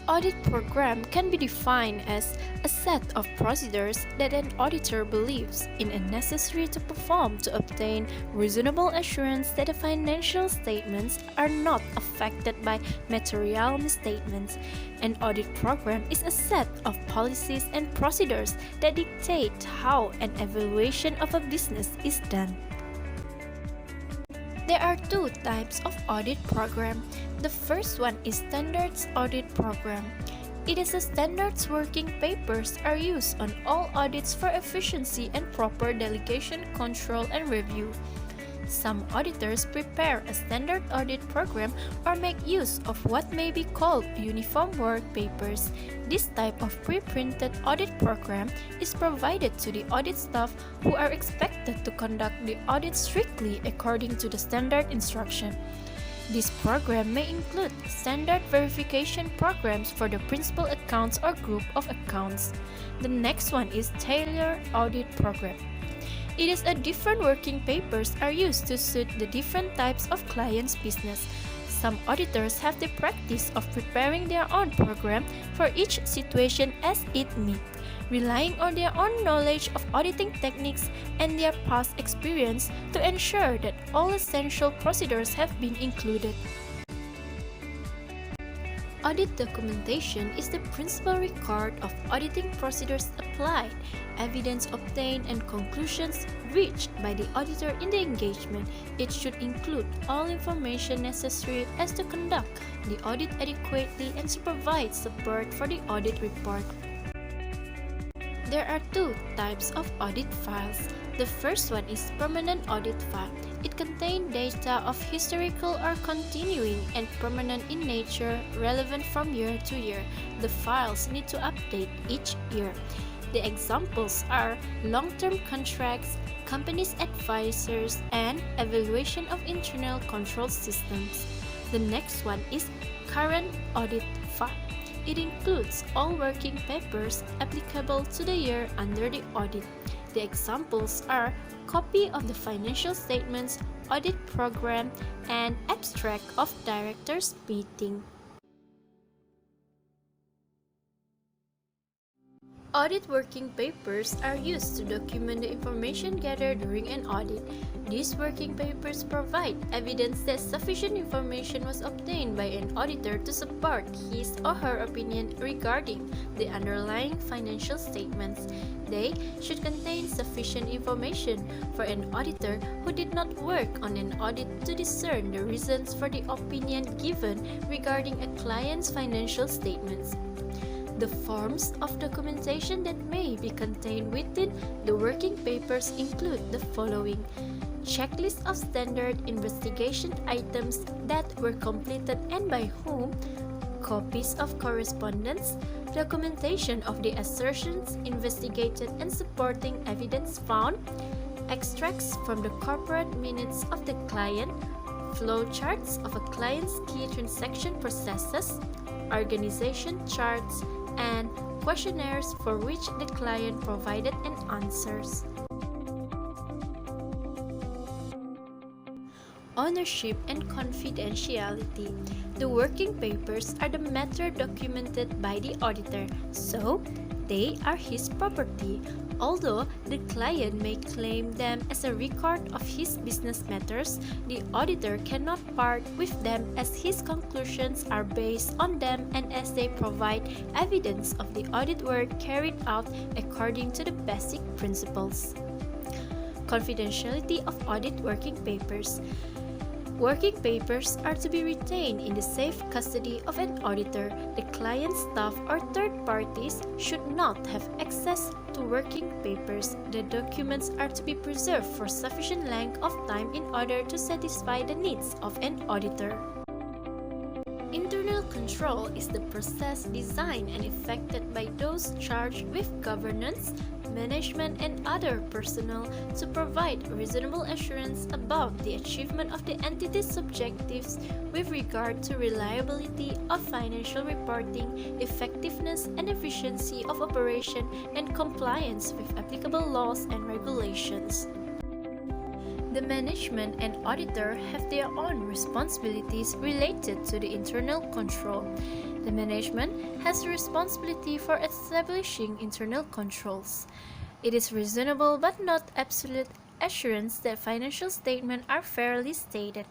Audit program can be defined as a set of procedures that an auditor believes in and necessary to perform to obtain reasonable assurance that the financial statements are not affected by material misstatements. An audit program is a set of policies and procedures that dictate how an evaluation of a business is done. There are two types of audit program. The first one is Standards Audit Program. It is a standards working papers are used on all audits for efficiency and proper delegation, control, and review. Some auditors prepare a standard audit program or make use of what may be called uniform work papers. This type of pre-printed audit program is provided to the audit staff who are expected to conduct the audit strictly according to the standard instruction. This program may include standard verification programs for the principal accounts or group of accounts. The next one is Tailored Audit Program. It is a different working papers are used to suit the different types of clients' business. Some auditors have the practice of preparing their own program for each situation as it meets, relying on their own knowledge of auditing techniques and their past experience to ensure that all essential procedures have been included. Audit documentation is the principal record of auditing procedures applied, evidence obtained, and conclusions reached by the auditor in the engagement. It should include all information necessary as to conduct the audit adequately and to provide support for the audit report. There are two types of audit files. The first one is Permanent Audit File. It contains data of historical or continuing and permanent in nature, relevant from year to year. The files need to update each year. The examples are long-term contracts, companies' advisors, and evaluation of internal control systems. The next one is Current Audit File. It includes all working papers applicable to the year under the audit. The examples are copy of the financial statements, audit program, and abstract of directors' meeting. Audit working papers are used to document the information gathered during an audit. These working papers provide evidence that sufficient information was obtained by an auditor to support his or her opinion regarding the underlying financial statements. They should contain sufficient information for an auditor who did not work on an audit to discern the reasons for the opinion given regarding a client's financial statements. The forms of documentation that may be contained within the working papers include the following: checklist of standard investigation items that were completed and by whom, copies of correspondence, documentation of the assertions investigated and supporting evidence found, extracts from the corporate minutes of the client, flowcharts of a client's key transaction processes, organization charts, and questionnaires for which the client provided an answers. Ownership and confidentiality. The working papers are the matter documented by the auditor, so they are his property. Although the client may claim them as a record of his business matters, the auditor cannot part with them as his conclusions are based on them and as they provide evidence of the audit work carried out according to the basic principles. Confidentiality of audit working papers. Working papers are to be retained in the safe custody of an auditor. The client, staff, or third parties should not have access to working papers. The documents are to be preserved for sufficient length of time in order to satisfy the needs of an auditor. Internal control is the process designed and effected by those charged with governance, management, and other personnel to provide reasonable assurance about the achievement of the entity's objectives with regard to reliability of financial reporting, effectiveness and efficiency of operation, and compliance with applicable laws and regulations. The management and auditor have their own responsibilities related to the internal control. The management has the responsibility for establishing internal controls. It is reasonable but not absolute assurance that financial statements are fairly stated.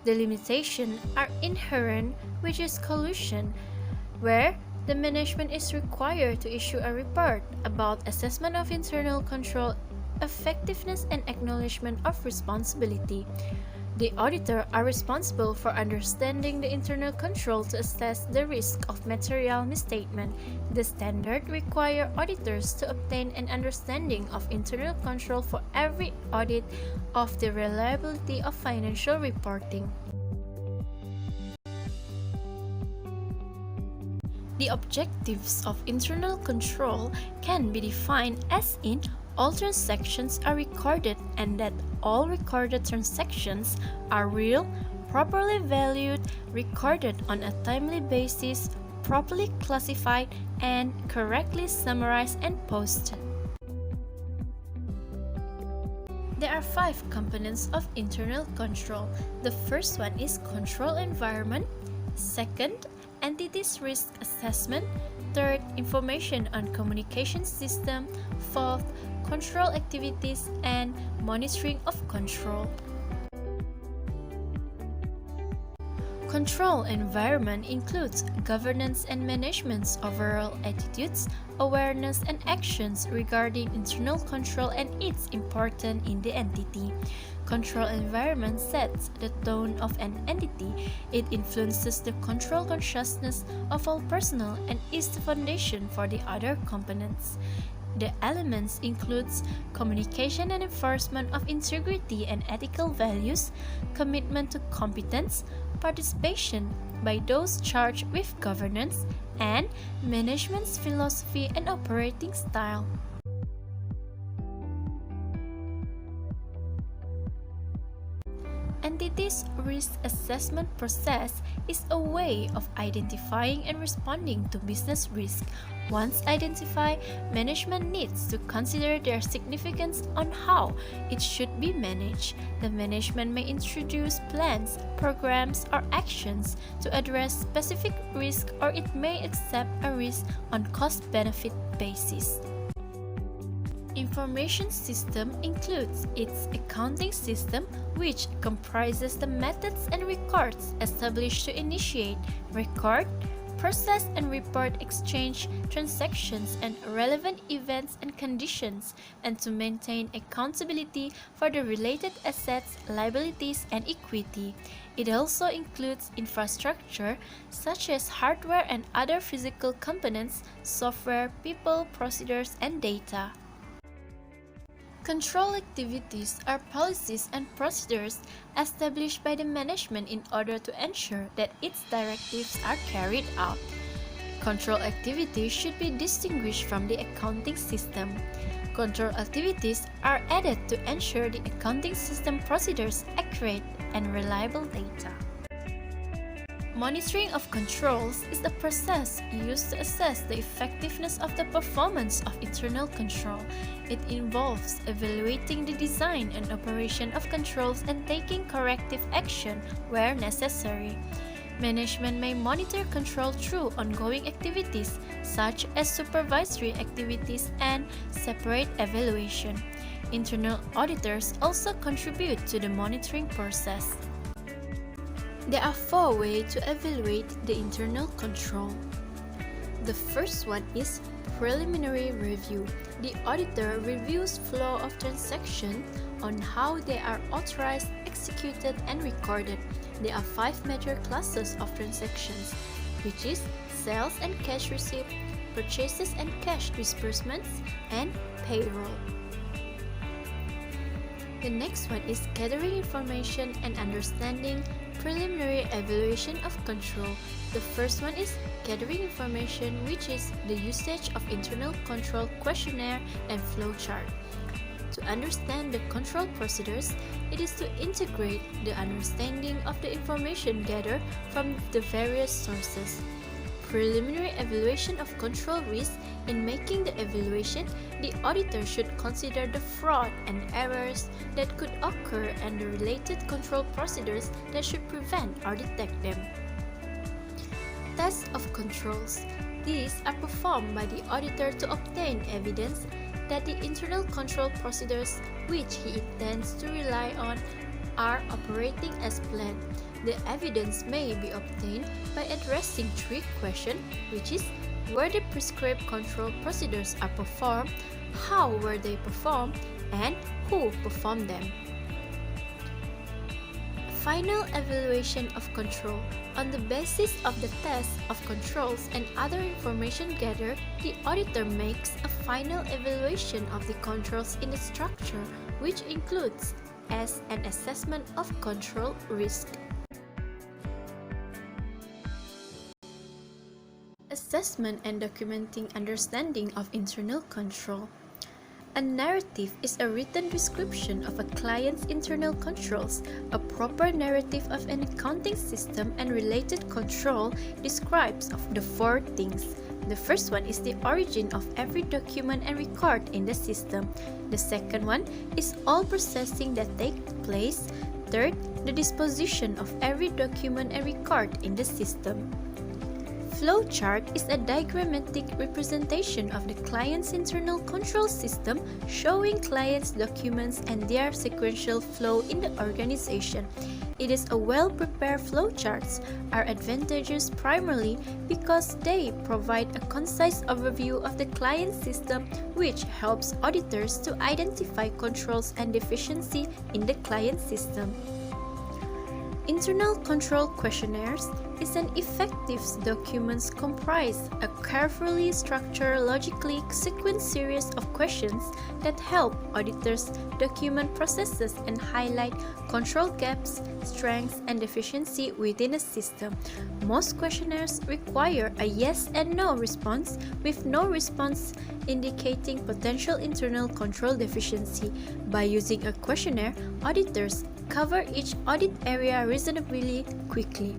The limitations are inherent, which is collusion, where the management is required to issue a report about assessment of internal control, effectiveness, and acknowledgement of responsibility. The auditor are responsible for understanding the internal control to assess the risk of material misstatement. The standard require auditors to obtain an understanding of internal control for every audit of the reliability of financial reporting. The objectives of internal control can be defined as in all transactions are recorded and that all recorded transactions are real, properly valued, recorded on a timely basis, properly classified, and correctly summarized and posted. There are 5 components of internal control. The first one is control environment. Second, entities risk assessment. Third, information on communication system. Fourth, control activities and monitoring of control. Control environment includes governance and management's overall attitudes, awareness, and actions regarding internal control and its importance in the entity. Control environment sets the tone of an entity. It influences the control consciousness of all personnel and is the foundation for the other components. The elements includes communication and enforcement of integrity and ethical values, commitment to competence, participation by those charged with governance, and management's philosophy and operating style. Entities' risk assessment process is a way of identifying and responding to business risk. Once identified, management needs to consider their significance on how it should be managed. The management may introduce plans, programs, or actions to address specific risk, or it may accept a risk on cost-benefit basis. Information system includes its accounting system, which comprises the methods and records established to initiate, record, process, and report exchange, transactions, and relevant events and conditions, and to maintain accountability for the related assets, liabilities, and equity. It also includes infrastructure, such as hardware and other physical components, software, people, procedures, and data. Control activities are policies and procedures established by the management in order to ensure that its directives are carried out. Control activities should be distinguished from the accounting system. Control activities are added to ensure the accounting system procedures accurate and reliable data. Monitoring of controls is the process used to assess the effectiveness of the performance of internal control. It involves evaluating the design and operation of controls and taking corrective action where necessary. Management may monitor control through ongoing activities such as supervisory activities and separate evaluation. Internal auditors also contribute to the monitoring process. There are 4 ways to evaluate the internal control. The first one is preliminary review. The auditor reviews flow of transactions on how they are authorized, executed, and recorded. There are 5 major classes of transactions, which is sales and cash receipt, purchases and cash disbursements, and payroll. The next one is gathering information and understanding preliminary evaluation of control. The first one is gathering information, which is the usage of internal control questionnaire and flowchart. To understand the control procedures, it is to integrate the understanding of the information gathered from the various sources. preliminary evaluation of control risk, in making the evaluation, the auditor should consider the fraud and errors that could occur and the related control procedures that should prevent or detect them. Tests of controls. These are performed by the auditor to obtain evidence that the internal control procedures which he intends to rely on are operating as planned. The evidence may be obtained by addressing three questions, which is where the prescribed control procedures are performed, how were they performed, and who performed them. Final evaluation of control. On the basis of the test of controls and other information gathered, the auditor makes a final evaluation of the controls in the structure, which includes as an assessment of control risk. Assessment and documenting understanding of internal control. A narrative is a written description of a client's internal controls. A proper narrative of an accounting system and related control describes of the four things. The first one is the origin of every document and record in the system. The second one is all processing that takes place. Third, the disposition of every document and record in the system. Flowchart is a diagrammatic representation of the client's internal control system, showing client's documents and their sequential flow in the organization. It is a well-prepared flowcharts are advantageous primarily because they provide a concise overview of the client system, which helps auditors to identify controls and deficiency in the client system. Internal control questionnaires is an effective document comprise a carefully structured, logically sequenced series of questions that help auditors document processes and highlight control gaps, strengths, and deficiency within a system. Most questionnaires require a yes and no response, with no response indicating potential internal control deficiency. By using a questionnaire, auditors cover each audit area reasonably quickly.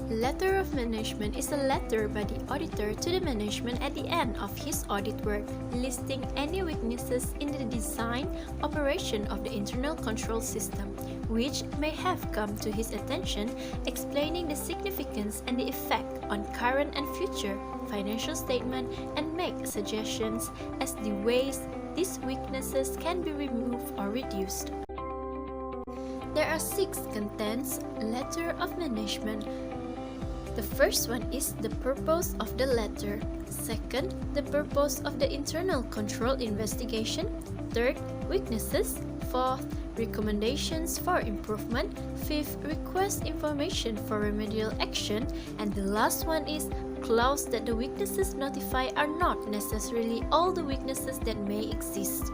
Letter of management is a letter by the auditor to the management at the end of his audit work, listing any weaknesses in the design operation of the internal control system, which may have come to his attention, explaining the significance and the effect on current and future financial statement, and make suggestions as the ways these weaknesses can be removed or reduced. There are 6 contents letter of management. The first one is the purpose of the letter. Second, the purpose of the internal control investigation. Third, weaknesses. Fourth, recommendations for improvement. Fifth, request information for remedial action. And the last one is clause that the weaknesses notified are not necessarily all the weaknesses that may exist.